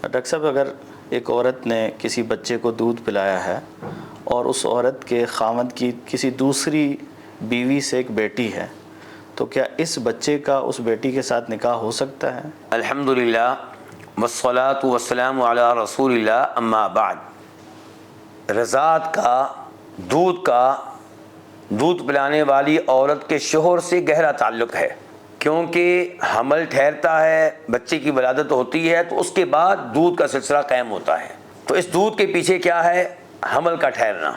Doctor صاحب، اگر ایک عورت نے کسی بچے کو دودھ پلایا ہے اور اس عورت کے خاوند کی کسی دوسری بیوی سے ایک بیٹی ہے، تو کیا اس بچے کا اس بیٹی کے ساتھ نکاح ہو سکتا ہے؟ الحمدللہ والصلاة والسلام علی رسول اللہ، اما بعد۔ رضاعت کا دودھ پلانے والی عورت کے شوہر سے گہرا تعلق ہے، کیونکہ حمل ٹھہرتا ہے، بچے کی ولادت ہوتی ہے تو اس کے بعد دودھ کا سلسلہ قائم ہوتا ہے۔ تو اس دودھ کے پیچھے کیا ہے؟ حمل کا ٹھہرنا،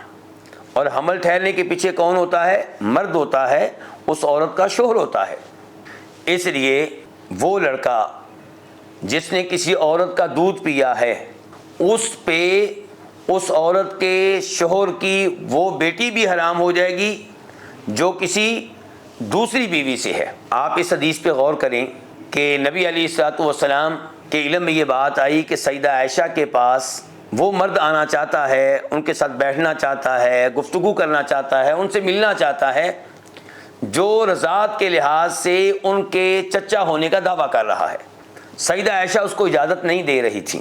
اور حمل ٹھہرنے کے پیچھے کون ہوتا ہے؟ مرد ہوتا ہے، اس عورت کا شوہر ہوتا ہے۔ اس لیے وہ لڑکا جس نے کسی عورت کا دودھ پیا ہے، اس پہ اس عورت کے شوہر کی وہ بیٹی بھی حرام ہو جائے گی جو کسی دوسری بیوی سے ہے۔ آپ اس حدیث پہ غور کریں کہ نبی علیہ الصلوۃ والسلام کے علم میں یہ بات آئی کہ سیدہ عائشہ کے پاس وہ مرد آنا چاہتا ہے، ان کے ساتھ بیٹھنا چاہتا ہے، گفتگو کرنا چاہتا ہے، ان سے ملنا چاہتا ہے، جو رضاعت کے لحاظ سے ان کے چچا ہونے کا دعویٰ کر رہا ہے۔ سیدہ عائشہ اس کو اجازت نہیں دے رہی تھی،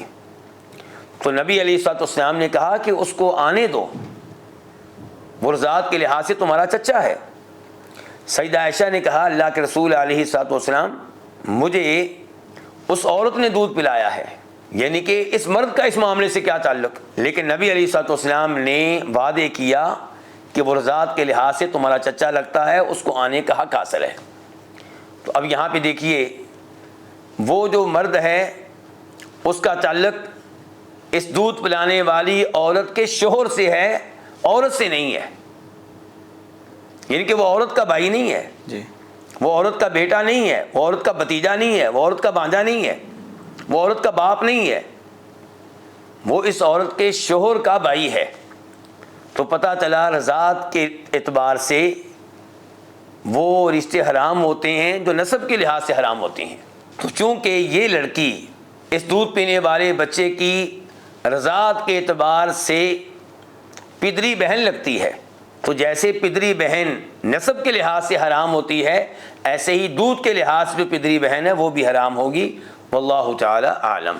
تو نبی علیہ الصلوۃ والسلام نے کہا کہ اس کو آنے دو، وہ رضاعت کے لحاظ سے تمہارا چچا ہے۔ سیدہ عائشہ نے کہا اللہ کے رسول علیہ الصلوۃ والسلام، مجھے اس عورت نے دودھ پلایا ہے، یعنی کہ اس مرد کا اس معاملے سے کیا تعلق؟ لیکن نبی علیہ الصلوۃ والسلام نے وعدے کیا کہ وہ رضاعت کے لحاظ سے تمہارا چچا لگتا ہے، اس کو آنے کا حق حاصل ہے۔ تو اب یہاں پہ دیکھیے، وہ جو مرد ہے اس کا تعلق اس دودھ پلانے والی عورت کے شوہر سے ہے، عورت سے نہیں ہے، یعنی کہ وہ عورت کا بھائی نہیں ہے، جی، وہ عورت کا بیٹا نہیں ہے، وہ عورت کا بھتیجا نہیں ہے، وہ عورت کا بھانجا نہیں ہے، وہ عورت کا باپ نہیں ہے، وہ اس عورت کے شوہر کا بھائی ہے۔ تو پتہ چلا رضاعت کے اعتبار سے وہ رشتے حرام ہوتے ہیں جو نسب کے لحاظ سے حرام ہوتے ہیں۔ تو چونکہ یہ لڑکی اس دودھ پینے والے بچے کی رضاعت کے اعتبار سے پدری بہن لگتی ہے، تو جیسے پدری بہن نسب کے لحاظ سے حرام ہوتی ہے، ایسے ہی دودھ کے لحاظ سے جو پدری بہن ہے وہ بھی حرام ہوگی۔ واللہ تعالی اعلم۔